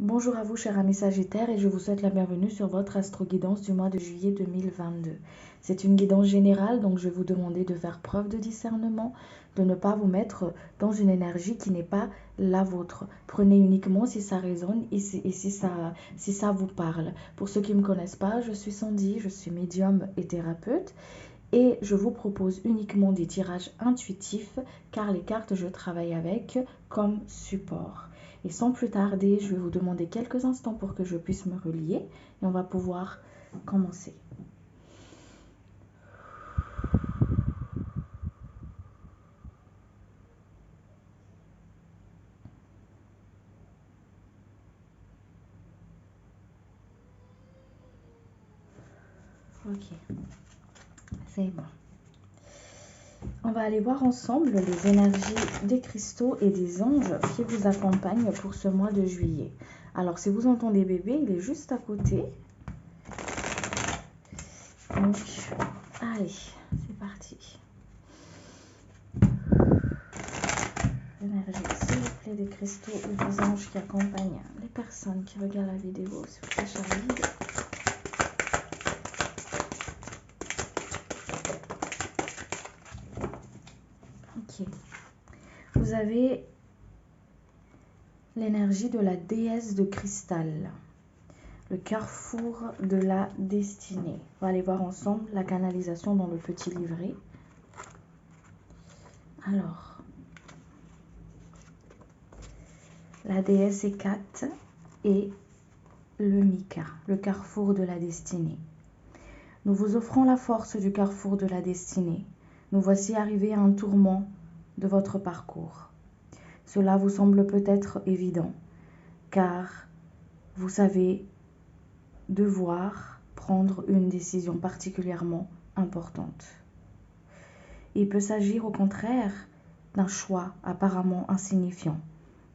Bonjour à vous, chers amis Sagittaires, et je vous souhaite la bienvenue sur votre astro-guidance du mois de juillet 2022. C'est une guidance générale, donc je vais vous demander de faire preuve de discernement, de ne pas vous mettre dans une énergie qui n'est pas la vôtre. Prenez uniquement si ça résonne et si ça vous parle. Pour ceux qui ne me connaissent pas, je suis Sandy, je suis médium et thérapeute. Et je vous propose uniquement des tirages intuitifs car les cartes je travaille avec comme support. Et sans plus tarder, je vais vous demander quelques instants pour que je puisse me relier et on va pouvoir commencer. Ok, c'est bon. On va aller voir ensemble les énergies des cristaux et des anges qui vous accompagnent pour ce mois de juillet. Alors, si vous entendez bébé, il est juste à côté. Donc, allez, c'est parti. L'énergie, s'il vous plaît, des cristaux et des anges qui accompagnent les personnes qui regardent la vidéo, s'il vous plaît, Charlie. Ok. Vous avez l'énergie de la déesse de cristal, le carrefour de la destinée. On va aller voir ensemble la canalisation dans le petit livret. Alors, la déesse Hécate et le Mika, le carrefour de la destinée. Nous vous offrons la force du carrefour de la destinée. Nous voici arrivés à un tourment de votre parcours. Cela vous semble peut-être évident, car vous savez devoir prendre une décision particulièrement importante. Il peut s'agir au contraire d'un choix apparemment insignifiant,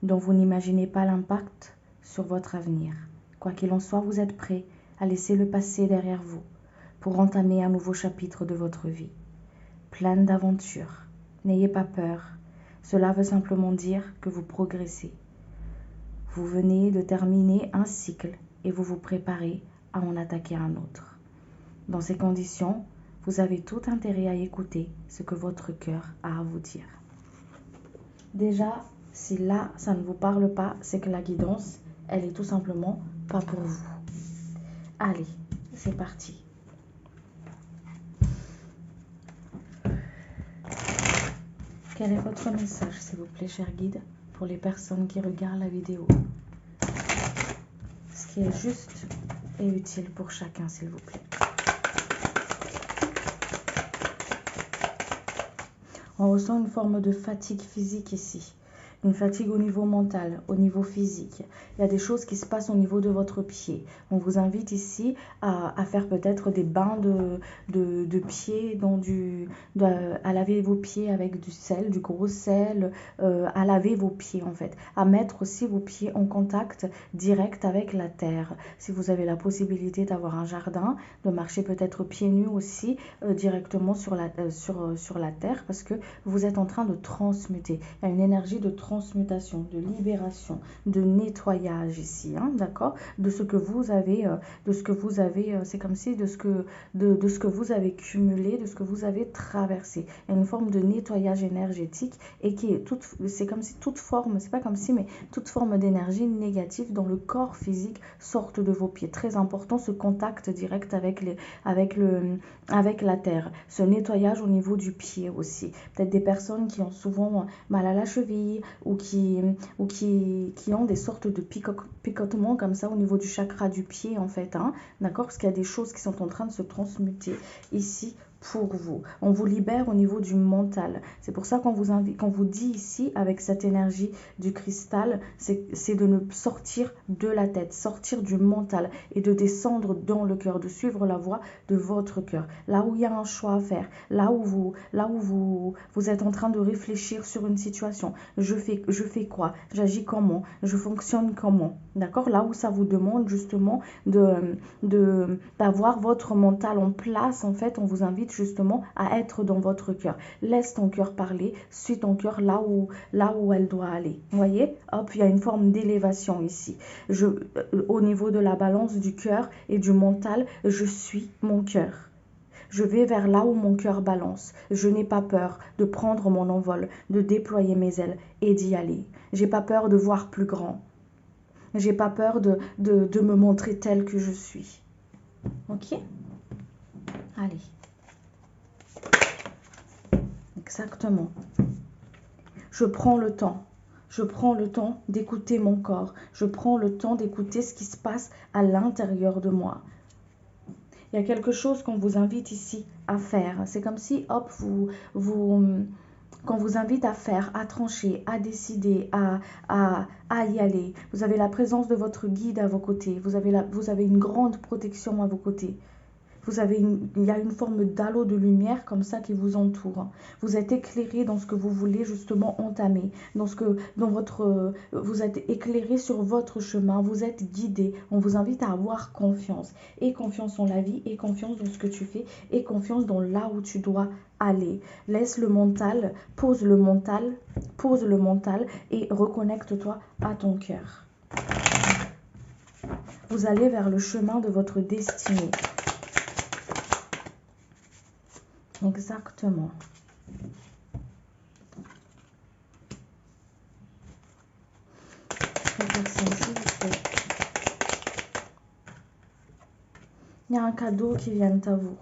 dont vous n'imaginez pas l'impact sur votre avenir. Quoi qu'il en soit, vous êtes prêt à laisser le passé derrière vous pour entamer un nouveau chapitre de votre vie, pleine d'aventures. N'ayez pas peur, cela veut simplement dire que vous progressez. Vous venez de terminer un cycle et vous vous préparez à en attaquer un autre. Dans ces conditions, vous avez tout intérêt à écouter ce que votre cœur a à vous dire. Déjà, si là, ça ne vous parle pas, c'est que la guidance, elle est tout simplement pas pour vous. Allez, c'est parti. Quel est votre message, s'il vous plaît, cher guide, pour les personnes qui regardent la vidéo? Ce qui est juste et utile pour chacun, s'il vous plaît. On ressent une forme de fatigue physique ici. Une fatigue au niveau mental, au niveau physique. Il y a des choses qui se passent au niveau de votre pied. On vous invite ici à faire peut-être des bains de pieds, à laver vos pieds avec du sel, du gros sel, à laver vos pieds en fait. À mettre aussi vos pieds en contact direct avec la terre. Si vous avez la possibilité d'avoir un jardin, de marcher peut-être pieds nus aussi directement sur la terre parce que vous êtes en train de transmuter. Il y a une énergie de transmutation, de libération, de nettoyage ici, hein, d'accord? De ce que vous avez, c'est comme si de ce que vous avez cumulé, de ce que vous avez traversé. Il y a une forme de nettoyage énergétique et c'est comme si toute forme, c'est pas comme si, mais toute forme d'énergie négative dans le corps physique sorte de vos pieds. Très important, ce contact direct avec la terre. Ce nettoyage au niveau du pied aussi. Peut-être des personnes qui ont souvent mal à la cheville ou qui ont des sortes de picotements comme ça au niveau du chakra du pied en fait, hein, d'accord, parce qu'il y a des choses qui sont en train de se transmuter ici pour vous. On vous libère au niveau du mental. C'est pour ça qu'on vous dit ici avec cette énergie du cristal, c'est de ne sortir de la tête, sortir du mental et de descendre dans le cœur, de suivre la voie de votre cœur. Là où il y a un choix à faire, là où vous êtes en train de réfléchir sur une situation. Je fais quoi? J'agis comment? Je fonctionne comment? D'accord? Là où ça vous demande justement d'avoir votre mental en place, en fait, on vous invite justement à être dans votre cœur. Laisse ton cœur parler, suis ton cœur là où elle doit aller. Vous voyez, hop, il y a une forme d'élévation ici. Au niveau de la balance du cœur et du mental, je suis mon cœur. Je vais vers là où mon cœur balance. Je n'ai pas peur de prendre mon envol, de déployer mes ailes et d'y aller. J'ai pas peur de voir plus grand. J'ai pas peur de me montrer tel que je suis. Ok? Allez. Exactement. Je prends le temps. Je prends le temps d'écouter mon corps. Je prends le temps d'écouter ce qui se passe à l'intérieur de moi. Il y a quelque chose qu'on vous invite ici à faire. C'est comme si, hop, qu'on vous invite à faire, à trancher, à décider, à y aller. Vous avez la présence de votre guide à vos côtés. Vous avez une grande protection à vos côtés. Il y a une forme d'halo de lumière comme ça qui vous entoure. Vous êtes éclairé dans ce que vous voulez justement entamer, vous êtes éclairé sur votre chemin, vous êtes guidé. On vous invite à avoir confiance. Et confiance en la vie, et confiance dans ce que tu fais, et confiance dans là où tu dois aller. Laisse le mental, pose le mental et reconnecte-toi à ton cœur. Vous allez vers le chemin de votre destinée. Exactement. Il y a un cadeau qui vient à vous.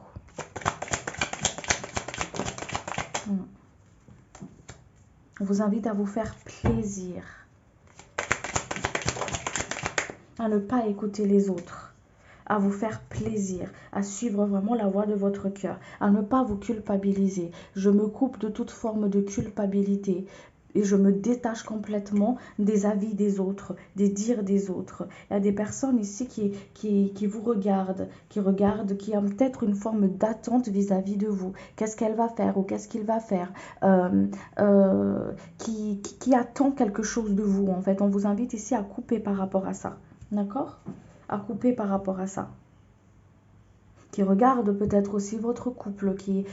On vous invite à vous faire plaisir. À ne pas écouter les autres. À vous faire plaisir, à suivre vraiment la voie de votre cœur, à ne pas vous culpabiliser. Je me coupe de toute forme de culpabilité et je me détache complètement des avis des autres, des dires des autres. Il y a des personnes ici qui vous regardent, qui ont peut-être une forme d'attente vis-à-vis de vous. Qu'est-ce qu'elle va faire ou qu'est-ce qu'il va faire, qui attend quelque chose de vous en fait. On vous invite ici à couper par rapport à ça. D'accord? À couper par rapport à ça. Qui regarde peut-être aussi votre couple, qui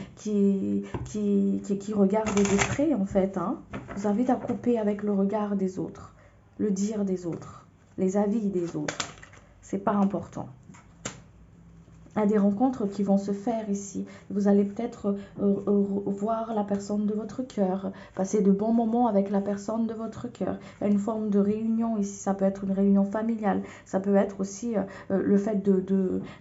regarde de près en fait. Vous invite à couper avec le regard des autres, le dire des autres, les avis des autres. C'est pas important. Il y a des rencontres qui vont se faire ici. Vous allez peut-être voir la personne de votre cœur, passer de bons moments avec la personne de votre cœur. Il y a une forme de réunion ici. Ça peut être une réunion familiale. Ça peut être aussi le fait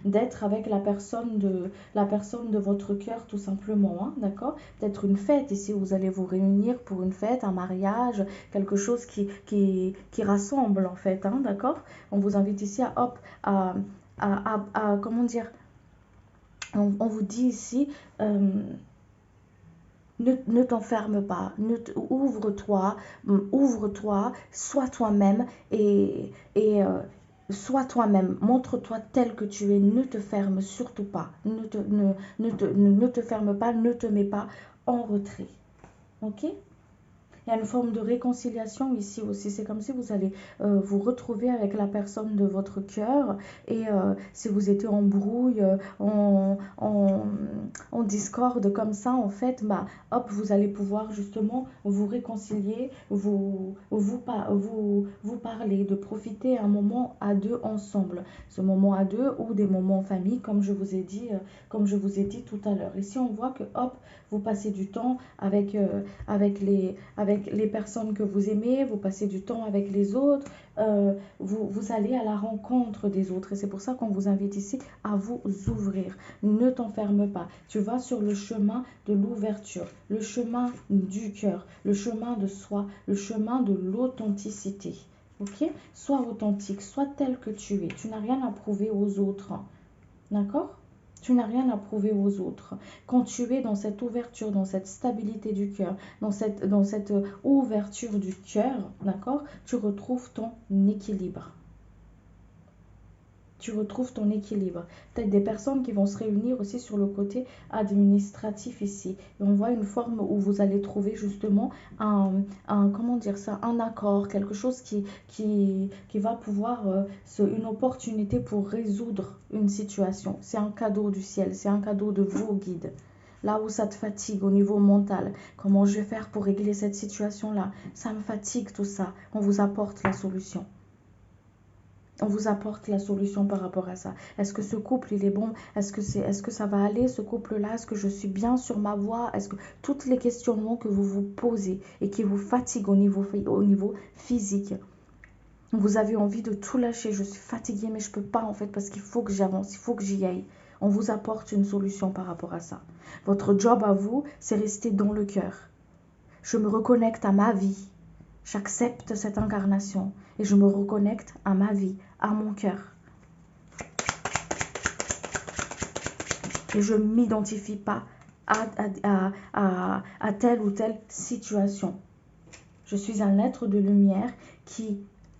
d'être avec la personne de votre cœur tout simplement. D'accord? Peut-être une fête ici. Vous allez vous réunir pour une fête, un mariage, quelque chose qui rassemble en fait. D'accord? On vous invite ici à comment dire, on vous dit ici, ne t'enferme pas, ouvre-toi, sois toi-même et sois toi-même, montre-toi tel que tu es, ne te ferme surtout pas, ne te ferme pas, ne te mets pas en retrait, ok? Il y a une forme de réconciliation ici aussi. C'est comme si vous allez vous retrouver avec la personne de votre cœur. Et si vous étiez en brouille, en discorde comme ça, en fait, hop, vous allez pouvoir justement vous réconcilier, vous parler, de profiter un moment à deux ensemble. Ce moment à deux ou des moments en famille, comme je vous ai dit tout à l'heure. Ici, on voit que, hop, vous passez du temps avec les personnes que vous aimez, vous passez du temps avec les autres, vous allez à la rencontre des autres. Et c'est pour ça qu'on vous invite ici à vous ouvrir. Ne t'enferme pas. Tu vas sur le chemin de l'ouverture, le chemin du cœur, le chemin de soi, le chemin de l'authenticité. Ok? Sois authentique, sois tel que tu es. Tu n'as rien à prouver aux autres. D'accord? Tu n'as rien à prouver aux autres. Quand tu es dans cette ouverture, dans cette stabilité du cœur, dans cette ouverture du cœur, d'accord, tu retrouves ton équilibre. Tu retrouves ton équilibre. Peut-être des personnes qui vont se réunir aussi sur le côté administratif ici. Et on voit une forme où vous allez trouver justement comment dire ça, un accord, quelque chose qui va pouvoir, une opportunité pour résoudre une situation. C'est un cadeau du ciel, c'est un cadeau de vos guides. Là où ça te fatigue au niveau mental, comment je vais faire pour régler cette situation-là? Ça me fatigue tout ça. On vous apporte la solution. On vous apporte la solution par rapport à ça. Est-ce que ce couple, il est bon? Est-ce que ça va aller, ce couple-là? Est-ce que je suis bien sur ma voie? Est-ce que toutes les questionnements que vous vous posez et qui vous fatiguent au niveau physique, vous avez envie de tout lâcher. Je suis fatiguée, mais je peux pas en fait parce qu'il faut que j'avance, il faut que j'y aille. On vous apporte une solution par rapport à ça. Votre job à vous, c'est rester dans le cœur. Je me reconnecte à ma vie. J'accepte cette incarnation et je me reconnecte à ma vie, à mon cœur. Et je ne m'identifie pas à telle ou telle situation. Je suis un être de lumière qui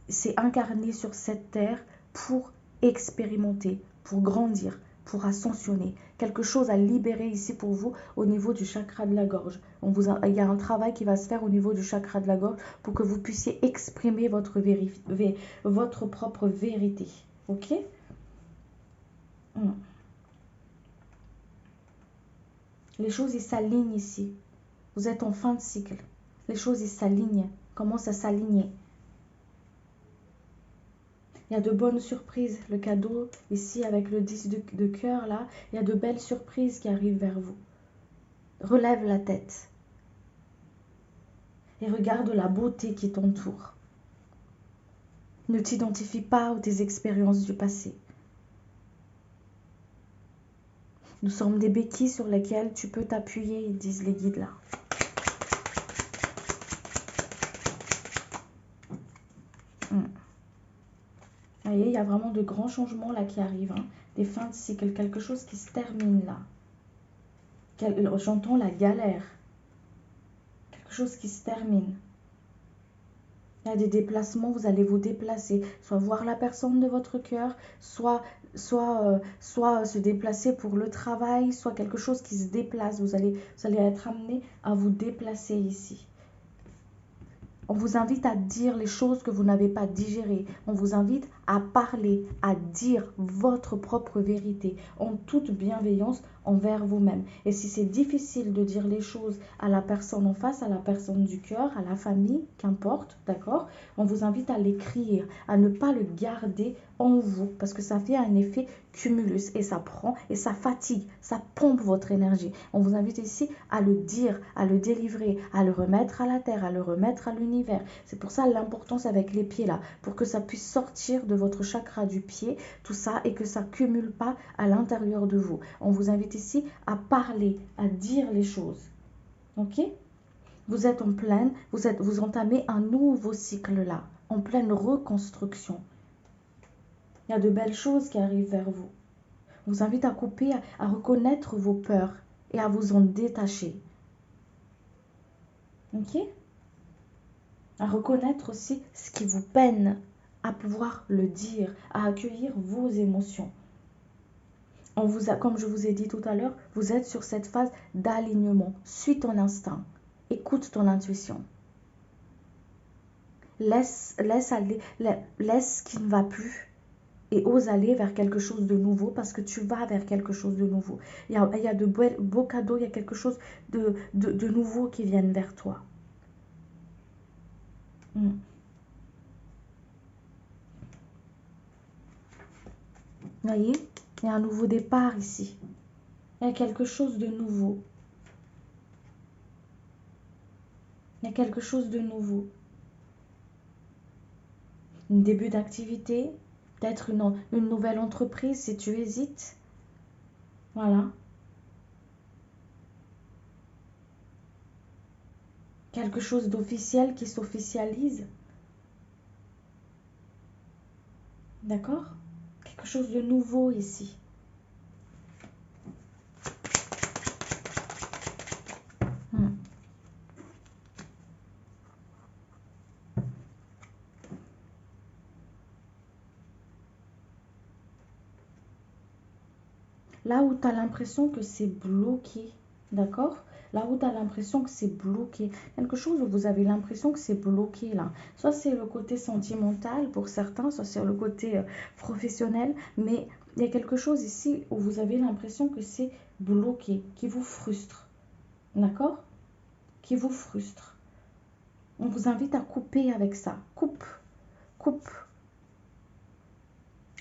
s'est incarné sur cette terre pour expérimenter, pour grandir, pour ascensionner. Quelque chose à libérer ici pour vous au niveau du chakra de la gorge. Il y a un travail qui va se faire au niveau du chakra de la gorge pour que vous puissiez exprimer votre propre vérité. Ok? Les choses, ils s'alignent ici. Vous êtes en fin de cycle. Les choses, ils s'alignent. Commencent à s'aligner. Il y a de bonnes surprises. Le cadeau, ici, avec le 10 de cœur, là, il y a de belles surprises qui arrivent vers vous. Relève la tête. Et regarde la beauté qui t'entoure. Ne t'identifie pas aux tes expériences du passé. Nous sommes des béquilles sur lesquelles tu peux t'appuyer, ils disent les guides là. Vous voyez, il y a vraiment de grands changements là qui arrivent. Hein. Des fins de cycle, quelque chose qui se termine là. J'entends la galère. Quelque chose qui se termine. Il y a des déplacements, vous allez vous déplacer. Soit voir la personne de votre cœur, soit se déplacer pour le travail, soit quelque chose qui se déplace. Vous allez être amené à vous déplacer ici. On vous invite à dire les choses que vous n'avez pas digérées. On vous invite à parler, à dire votre propre vérité en toute bienveillance envers vous-même. Et si c'est difficile de dire les choses à la personne en face, à la personne du cœur, à la famille, qu'importe, d'accord? On vous invite à l'écrire, à ne pas le garder en vous parce que ça fait un effet cumulus et ça prend et ça fatigue, ça pompe votre énergie. On vous invite ici à le dire, à le délivrer, à le remettre à la terre, à le remettre à l'univers. C'est pour ça l'importance avec les pieds là, pour que ça puisse sortir de votre chakra du pied, tout ça, et que ça ne cumule pas à l'intérieur de vous. On vous invite ici à parler, à dire les choses. Ok? Vous êtes en pleine, vous entamez un nouveau cycle là, en pleine reconstruction. Il y a de belles choses qui arrivent vers vous. On vous invite à couper, à reconnaître vos peurs et à vous en détacher. Ok? À reconnaître aussi ce qui vous peine, à pouvoir le dire, à accueillir vos émotions. Comme je vous ai dit tout à l'heure, vous êtes sur cette phase d'alignement. Suis ton instinct. Écoute ton intuition. Laisse ce qui ne va plus et ose aller vers quelque chose de nouveau parce que tu vas vers quelque chose de nouveau. Il y a de beaux cadeaux, il y a quelque chose de nouveau qui viennent vers toi. Vous voyez, il y a un nouveau départ ici. Il y a quelque chose de nouveau. Il y a quelque chose de nouveau. Un début d'activité, peut-être une nouvelle entreprise si tu hésites. Voilà. Quelque chose d'officiel qui s'officialise. D'accord? Quelque chose de nouveau ici. Là où tu as l'impression que c'est bloqué, d'accord? Là où tu as l'impression que c'est bloqué, quelque chose où vous avez l'impression que c'est bloqué là. Soit c'est le côté sentimental pour certains, soit c'est le côté professionnel, mais il y a quelque chose ici où vous avez l'impression que c'est bloqué, qui vous frustre. D'accord? Qui vous frustre. On vous invite à couper avec ça. Coupe.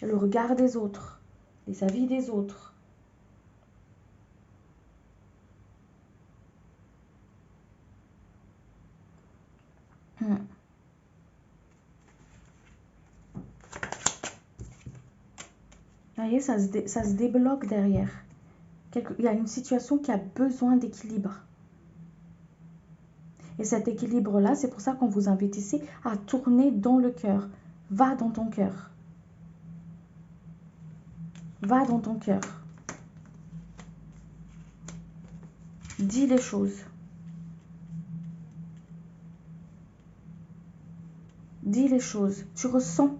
Le regard des autres, les avis des autres. Vous voyez, ça se débloque derrière. Il y a une situation qui a besoin d'équilibre. Et cet équilibre-là, c'est pour ça qu'on vous invite ici à tourner dans le cœur. Va dans ton cœur. Va dans ton cœur. Dis les choses. Dis les choses. Tu ressens.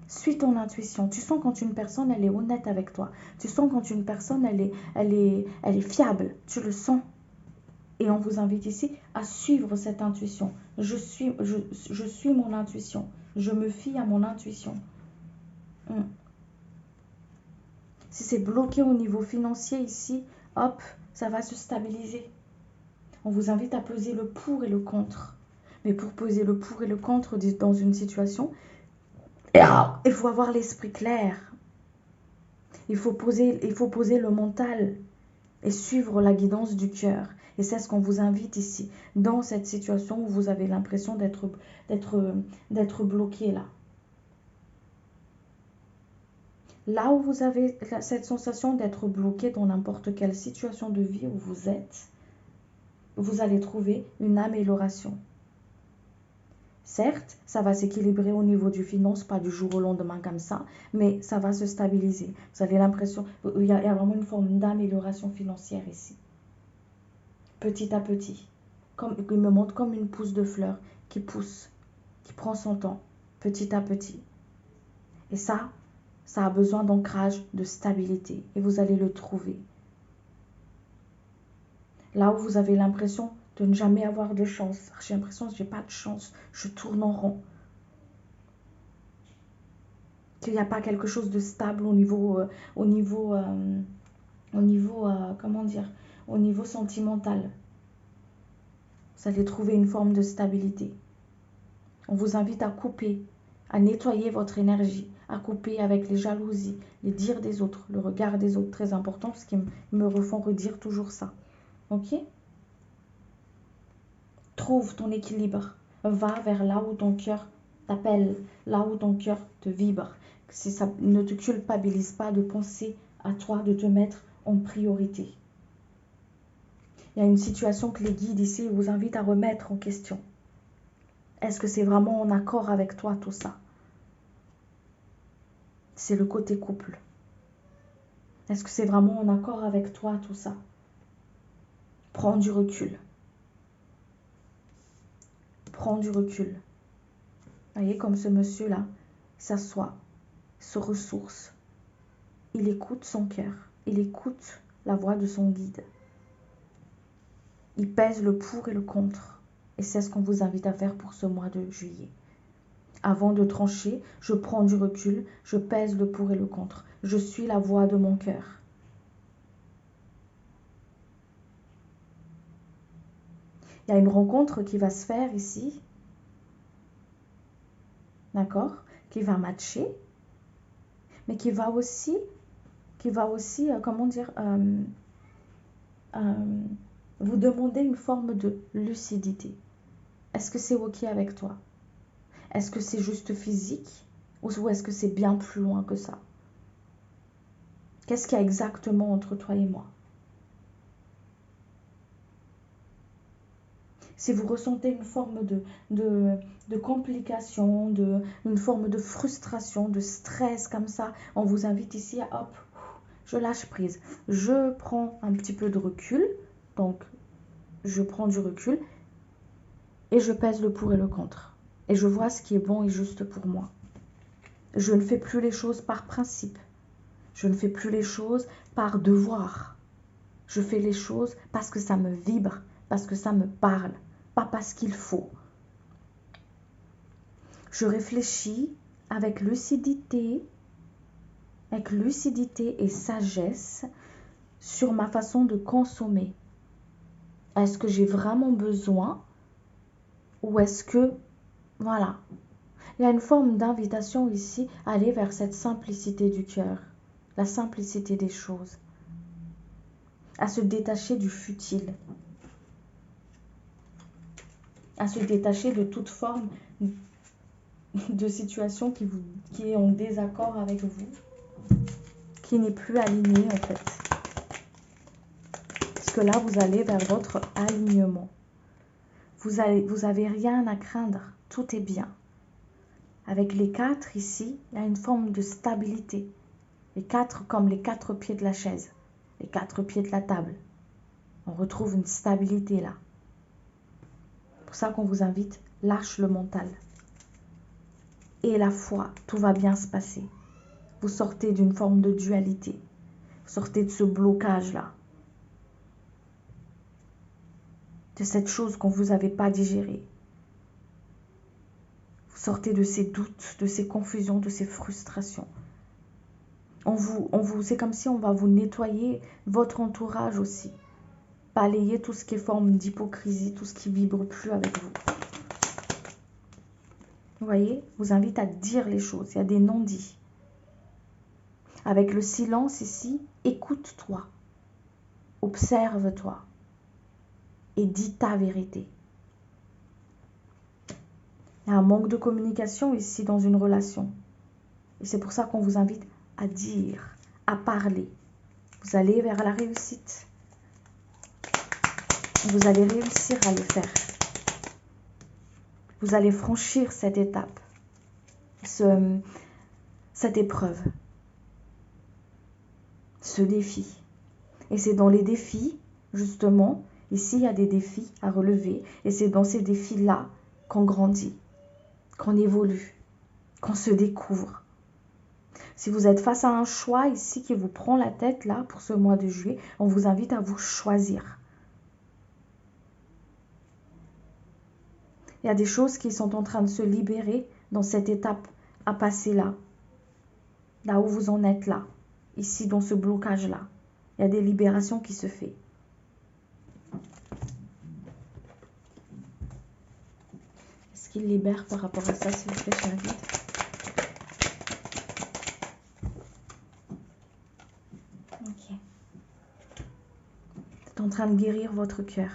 Suis ton intuition. Tu sens quand une personne, elle est honnête avec toi. Tu sens quand une personne, elle est fiable. Tu le sens. Et on vous invite ici à suivre cette intuition. Je suis mon intuition. Je me fie à mon intuition. Si c'est bloqué au niveau financier ici, hop, ça va se stabiliser. On vous invite à peser le pour et le contre. Mais pour peser le pour et le contre dans une situation, il faut avoir l'esprit clair. Il faut poser le mental et suivre la guidance du cœur. Et c'est ce qu'on vous invite ici, dans cette situation où vous avez l'impression d'être bloqué là. Là où vous avez cette sensation d'être bloqué dans n'importe quelle situation de vie où vous êtes, vous allez trouver une amélioration. Certes, ça va s'équilibrer au niveau du finance, pas du jour au lendemain comme ça, mais ça va se stabiliser. Vous avez l'impression, il y a vraiment une forme d'amélioration financière ici. Petit à petit. Il me montre comme une pousse de fleurs qui pousse, qui prend son temps, petit à petit. Et ça a besoin d'ancrage, de stabilité. Et vous allez le trouver. Là où vous avez l'impression de ne jamais avoir de chance. J'ai l'impression que je n'ai pas de chance. Je tourne en rond. Qu'il n'y a pas quelque chose de stable au niveau sentimental. Vous allez trouver une forme de stabilité. On vous invite à couper, à nettoyer votre énergie, à couper avec les jalousies, les dires des autres, le regard des autres, très important, parce qu'ils me refont redire toujours ça. Ok? Trouve ton équilibre. Va vers là où ton cœur t'appelle, là où ton cœur te vibre. Ça ne te culpabilise pas de penser à toi, de te mettre en priorité. Il y a une situation que les guides ici vous invitent à remettre en question. Est-ce que c'est vraiment en accord avec toi tout ça? C'est le côté couple. Est-ce que c'est vraiment en accord avec toi tout ça? Prends du recul. Prends du recul. Vous voyez, comme ce monsieur-là, s'assoit, se ressource. Il écoute son cœur. Il écoute la voix de son guide. Il pèse le pour et le contre. Et c'est ce qu'on vous invite à faire pour ce mois de juillet. Avant de trancher, je prends du recul, je pèse le pour et le contre. Je suis la voix de mon cœur. Il y a une rencontre qui va se faire ici. D'accord? Qui va matcher. Mais qui va aussi vous demander une forme de lucidité. Est-ce que c'est OK avec toi? Est-ce que c'est juste physique ou est-ce que c'est bien plus loin que ça? Qu'est-ce qu'il y a exactement entre toi et moi? Si vous ressentez une forme de complication, une forme de frustration, de stress comme ça, on vous invite ici à hop, je lâche prise. Je prends un petit peu de recul, donc je prends du recul et je pèse le pour et le contre. Et je vois ce qui est bon et juste pour moi. Je ne fais plus les choses par principe. Je ne fais plus les choses par devoir. Je fais les choses parce que ça me vibre, parce que ça me parle, pas parce qu'il faut. Je réfléchis avec lucidité et sagesse sur ma façon de consommer. Est-ce que j'ai vraiment besoin ou est-ce que, voilà. Il y a une forme d'invitation ici à aller vers cette simplicité du cœur, la simplicité des choses, à se détacher du futile, à se détacher de toute forme de situation qui est en désaccord avec vous, qui n'est plus alignée en fait. Parce que là, vous allez vers votre alignement. Vous avez rien à craindre, tout est bien. Avec les 4 ici, il y a une forme de stabilité. Les 4 comme les 4 pieds de la chaise, les 4 pieds de la table. On retrouve une stabilité là. C'est pour ça qu'on vous invite, lâche le mental. Et la foi, tout va bien se passer. Vous sortez d'une forme de dualité. Vous sortez de ce blocage-là. De cette chose qu'on ne vous avait pas digérée. Vous sortez de ces doutes, de ces confusions, de ces frustrations. C'est comme si on va vous nettoyer votre entourage aussi. Balayer tout ce qui est forme d'hypocrisie, tout ce qui vibre plus avec vous. Vous voyez, je vous invite à dire les choses. Il y a des non-dits. Avec le silence ici, écoute-toi. Observe-toi. Et dis ta vérité. Il y a un manque de communication ici dans une relation. Et c'est pour ça qu'on vous invite à dire, à parler. Vous allez vers la réussite. Vous allez réussir à le faire. Vous allez franchir cette étape, cette épreuve, ce défi. Et c'est dans les défis, justement, ici il y a des défis à relever. Et c'est dans ces défis-là qu'on grandit, qu'on évolue, qu'on se découvre. Si vous êtes face à un choix ici qui vous prend la tête là pour ce mois de juillet, on vous invite à vous choisir. Il y a des choses qui sont en train de se libérer dans cette étape à passer là. Là où vous en êtes là. Ici dans ce blocage là. Il y a des libérations qui se font. Est-ce qu'il libère par rapport à ça, s'il vous plaît, je m'invite. Ok. C'est en train de guérir votre cœur.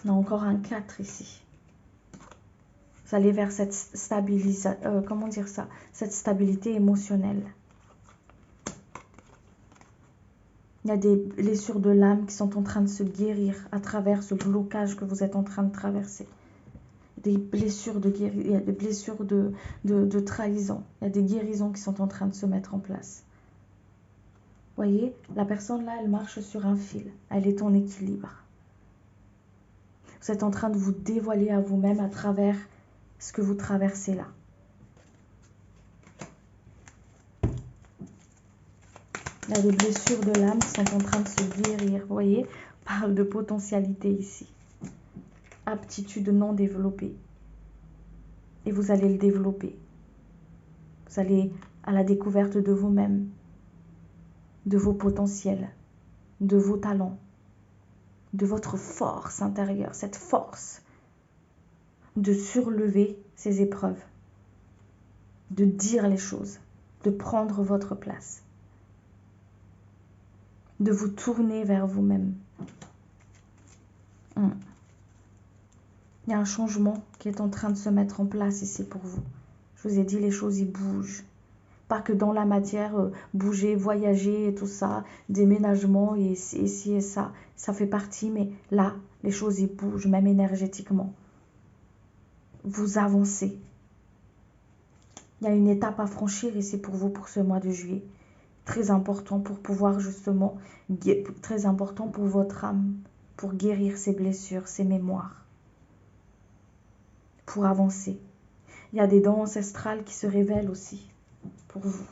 On a encore un 4 ici. Vous allez vers cette cette stabilité émotionnelle. Il y a des blessures de l'âme qui sont en train de se guérir à travers ce blocage que vous êtes en train de traverser. Des blessures de guérison, il y a des blessures de trahison. Il y a des guérisons qui sont en train de se mettre en place. Vous voyez, la personne là, elle marche sur un fil. Elle est en équilibre. Vous êtes en train de vous dévoiler à vous-même à travers ce que vous traversez là. Il y a des blessures de l'âme qui sont en train de se guérir. Vous voyez, on parle de potentialité ici. Aptitude non développée. Et vous allez le développer. Vous allez à la découverte de vous-même, de vos potentiels, de vos talents, de votre force intérieure, cette force de surlever ces épreuves, de dire les choses, de prendre votre place, de vous tourner vers vous-même. Il y a un changement qui est en train de se mettre en place ici pour vous. Je vous ai dit, les choses, ils bougent. Pas que dans la matière, bouger, voyager et tout ça, déménagement et ici et ça, ça fait partie, mais là, les choses, ils bougent, même énergétiquement. Vous avancez. Il y a une étape à franchir ici pour vous pour ce mois de juillet. Très important pour pouvoir justement, très important pour votre âme, pour guérir ces blessures, ces mémoires, pour avancer. Il y a des dons ancestrales qui se révèlent aussi pour vous.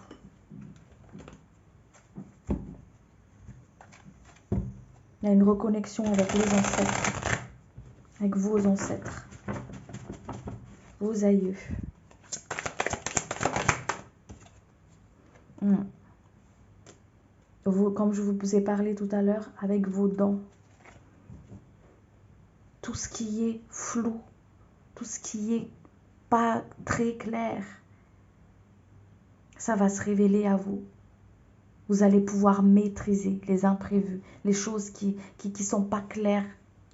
Il y a une reconnexion avec les ancêtres, avec vos ancêtres, vos aïeux. comme je vous ai parlé tout à l'heure, avec vos dents. Tout ce qui est flou, tout ce qui est pas très clair, ça va se révéler à vous. Vous allez pouvoir maîtriser les imprévus, les choses qui sont pas claires,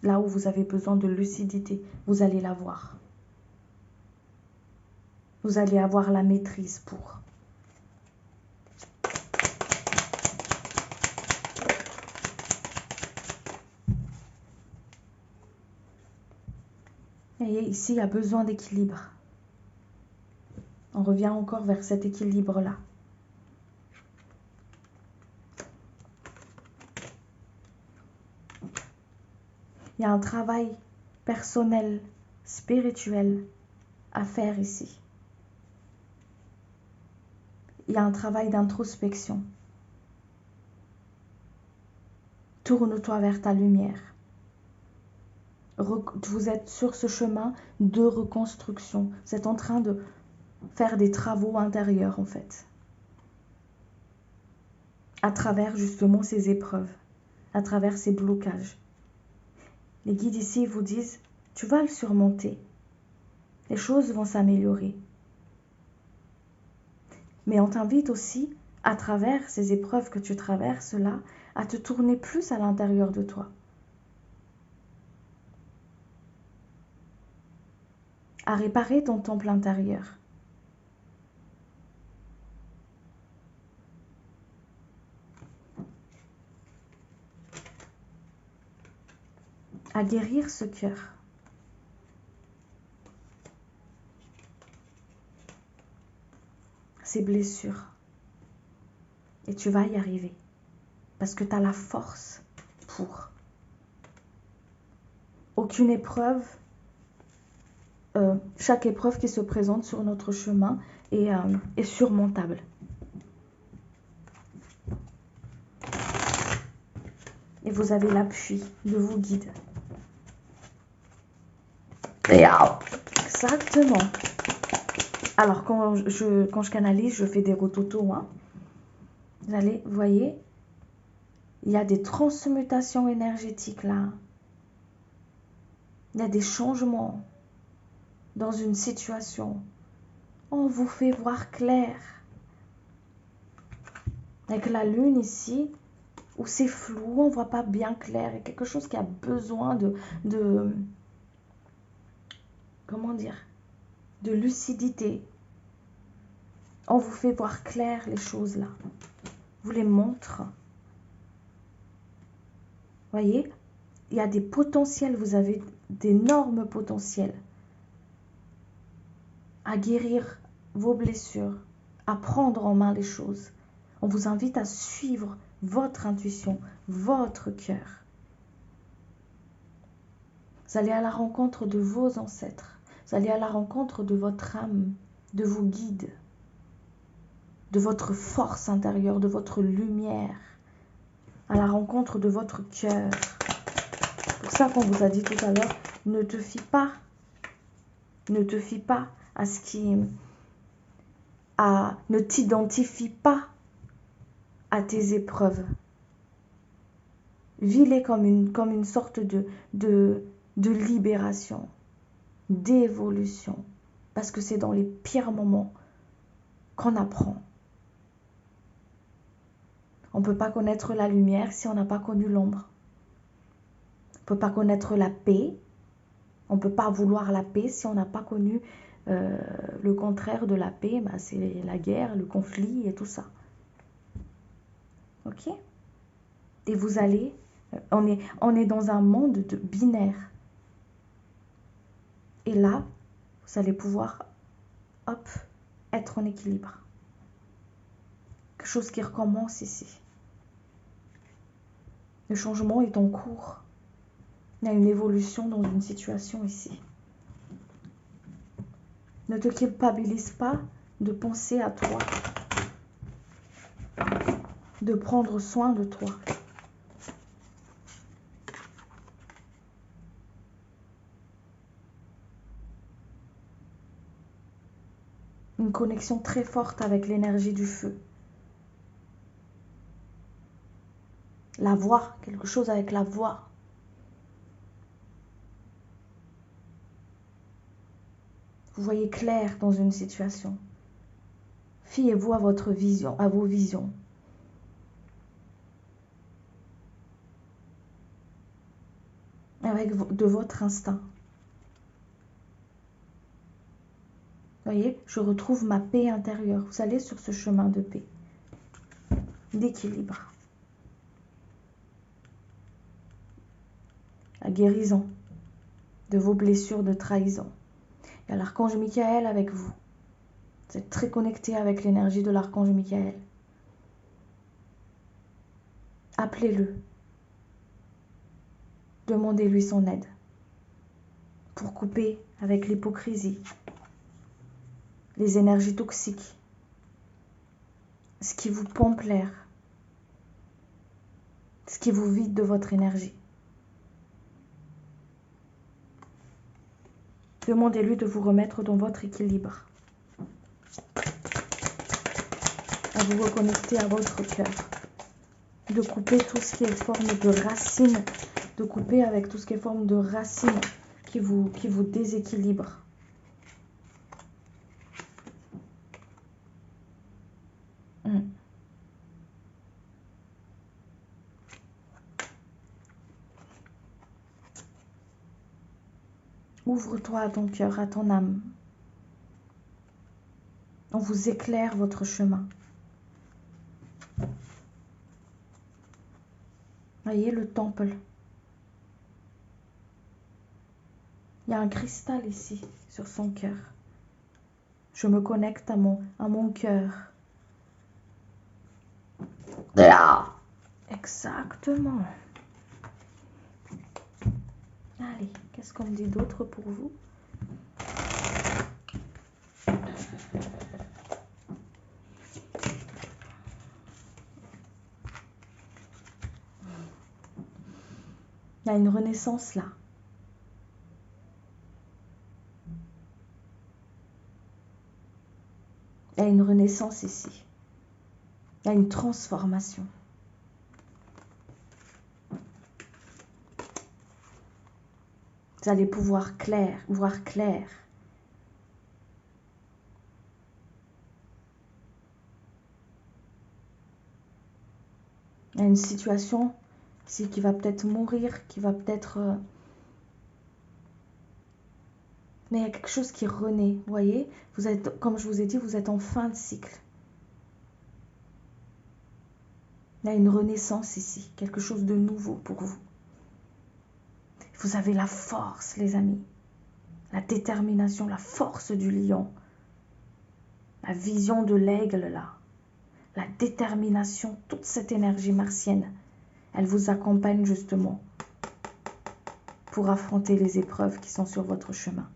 là où vous avez besoin de lucidité, vous allez l'avoir. Vous allez avoir la maîtrise pour. Et ici, il y a besoin d'équilibre. On revient encore vers cet équilibre-là. Il y a un travail personnel, spirituel à faire ici. Il y a un travail d'introspection. Tourne-toi vers ta lumière. Vous êtes sur ce chemin de reconstruction. Vous êtes en train de faire des travaux intérieurs en fait. À travers justement ces épreuves, à travers ces blocages. Les guides ici vous disent, tu vas le surmonter. Les choses vont s'améliorer. Mais on t'invite aussi, à travers ces épreuves que tu traverses là, à te tourner plus à l'intérieur de toi. À réparer ton temple intérieur. À guérir ce cœur. Ces blessures. Et tu vas y arriver. Parce que tu as la force pour. Aucune épreuve, chaque épreuve qui se présente sur notre chemin est surmontable. Et vous avez l'appui de vos guides. Exactement. Alors, quand je canalise, je fais des rototos. Hein. Vous voyez, il y a des transmutations énergétiques là. Il y a des changements dans une situation. On vous fait voir clair. Avec la lune ici, où c'est flou, on ne voit pas bien clair. Il y a quelque chose qui a besoin de comment dire, de lucidité. On vous fait voir clair les choses là. Vous les montre. Voyez, il y a des potentiels, vous avez d'énormes potentiels à guérir vos blessures, à prendre en main les choses. On vous invite à suivre votre intuition, votre cœur. Vous allez à la rencontre de vos ancêtres. Vous allez à la rencontre de votre âme, de vos guides, de votre force intérieure, de votre lumière, à la rencontre de votre cœur. C'est pour ça qu'on vous a dit tout à l'heure, ne te fie pas à ce qui... ne t'identifie pas à tes épreuves. Vis-les comme une sorte de libération, d'évolution. Parce que c'est dans les pires moments qu'on apprend. On ne peut pas connaître la lumière si on n'a pas connu l'ombre. On ne peut pas connaître la paix. On ne peut pas vouloir la paix si on n'a pas connu le contraire de la paix. Bah, c'est la guerre, le conflit et tout ça. Ok ? Et vous allez... On est dans un monde de binaire. Et là, vous allez pouvoir, hop, être en équilibre. Quelque chose qui recommence ici. Le changement est en cours. Il y a une évolution dans une situation ici. Ne te culpabilise pas de penser à toi, de prendre soin de toi. Une connexion très forte avec l'énergie du feu. La voix, quelque chose avec la voix. Vous voyez clair dans une situation. Fiez-vous à votre vision, à vos visions. De votre instinct. Voyez, je retrouve ma paix intérieure. Vous allez sur ce chemin de paix, d'équilibre. La guérison de vos blessures de trahison. Il y a l'archange Michael avec vous. Vous êtes très connecté avec l'énergie de l'archange Michael. Appelez-le. Demandez-lui son aide pour couper avec l'hypocrisie, les énergies toxiques, ce qui vous pompe l'air, ce qui vous vide de votre énergie. Demandez-lui de vous remettre dans votre équilibre, à vous reconnecter à votre cœur, de couper tout ce qui est forme de racine, de couper avec tout ce qui est forme de racine qui vous déséquilibre. Ouvre-toi à ton cœur, à ton âme. On vous éclaire votre chemin. Voyez le temple. Il y a un cristal ici, sur son cœur. Je me connecte à mon cœur. Là. Exactement. Allez, qu'est-ce qu'on me dit d'autre pour vous? Il y a une renaissance là. Il y a une renaissance ici. Il y a une transformation. Vous allez pouvoir voir clair. Il y a une situation ici qui va peut-être mourir, qui va peut-être... Mais il y a quelque chose qui renaît, vous voyez? Vous êtes, comme je vous ai dit, vous êtes en fin de cycle. Il y a une renaissance ici, quelque chose de nouveau pour vous. Vous avez la force, les amis. La détermination, la force du lion. La vision de l'aigle, là. La détermination, toute cette énergie martienne. Elle vous accompagne justement pour affronter les épreuves qui sont sur votre chemin.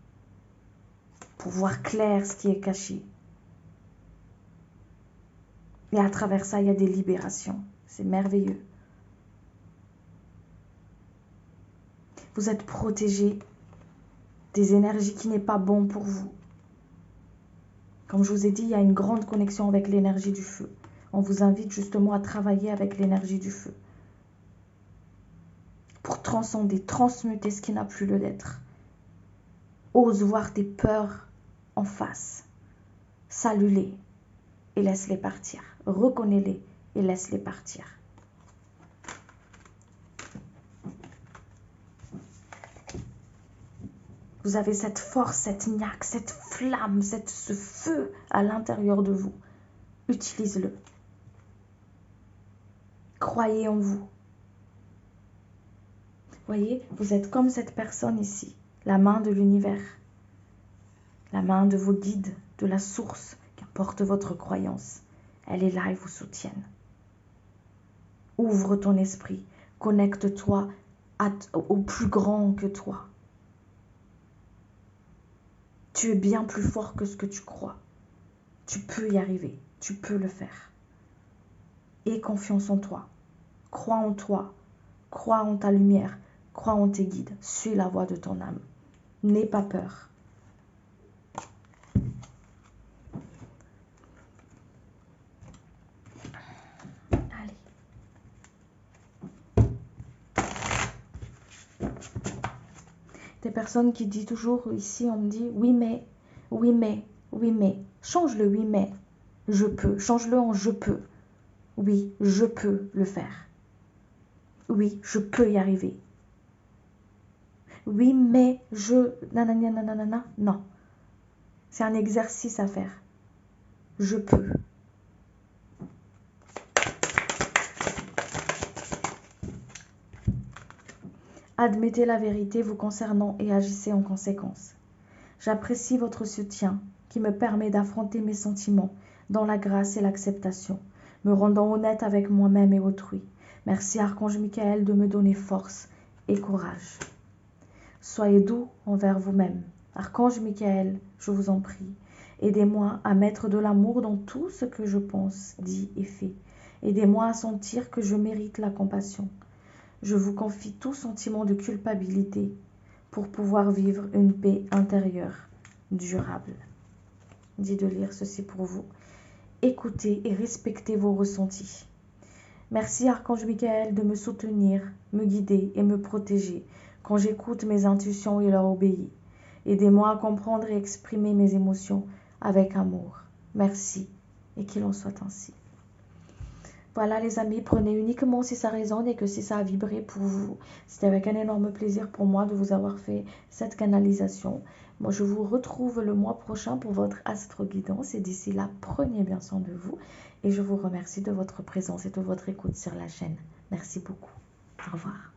Pour voir clair ce qui est caché. Et à travers ça, il y a des libérations. C'est merveilleux. Vous êtes protégé des énergies qui n'est pas bon pour vous. Comme je vous ai dit, il y a une grande connexion avec l'énergie du feu. On vous invite justement à travailler avec l'énergie du feu. Pour transcender, transmuter ce qui n'a plus lieu d'être. Ose voir tes peurs en face. Salue-les et laisse-les partir. Reconnais-les et laisse-les partir. Vous avez cette force, cette niaque, cette flamme, ce feu à l'intérieur de vous. Utilise-le. Croyez en vous. Voyez, vous êtes comme cette personne ici, la main de l'univers, la main de vos guides, de la source qui porte votre croyance. Elle est là et vous soutienne. Ouvre ton esprit, connecte-toi au plus grand que toi. Tu es bien plus fort que ce que tu crois. Tu peux y arriver, tu peux le faire. Aie confiance en toi, crois en toi, crois en ta lumière, crois en tes guides, suis la voie de ton âme. N'aie pas peur. Allez. Des personnes qui disent toujours ici, on me dit oui mais, oui mais, oui mais. Change le oui mais, je peux. Change-le en je peux. Oui, je peux le faire. Oui, je peux y arriver. Oui, mais je... Nanana, nanana, non. C'est un exercice à faire. Je peux. Admettez la vérité vous concernant et agissez en conséquence. J'apprécie votre soutien qui me permet d'affronter mes sentiments dans la grâce et l'acceptation, me rendant honnête avec moi-même et autrui. Merci Archange Michael de me donner force et courage. Soyez doux envers vous-même. Archange Michael, je vous en prie, aidez-moi à mettre de l'amour dans tout ce que je pense, dis et fais. Aidez-moi à sentir que je mérite la compassion. Je vous confie tout sentiment de culpabilité pour pouvoir vivre une paix intérieure durable. Dis de lire ceci pour vous. Écoutez et respectez vos ressentis. Merci Archange Michael de me soutenir, me guider et me protéger quand j'écoute mes intuitions et leur obéis. Aidez-moi à comprendre et exprimer mes émotions avec amour. Merci et qu'il en soit ainsi. Voilà les amis, prenez uniquement si ça résonne et que si ça a vibré pour vous. C'était avec un énorme plaisir pour moi de vous avoir fait cette canalisation. Moi je vous retrouve le mois prochain pour votre astro-guidance et d'ici là, prenez bien soin de vous et je vous remercie de votre présence et de votre écoute sur la chaîne. Merci beaucoup. Au revoir.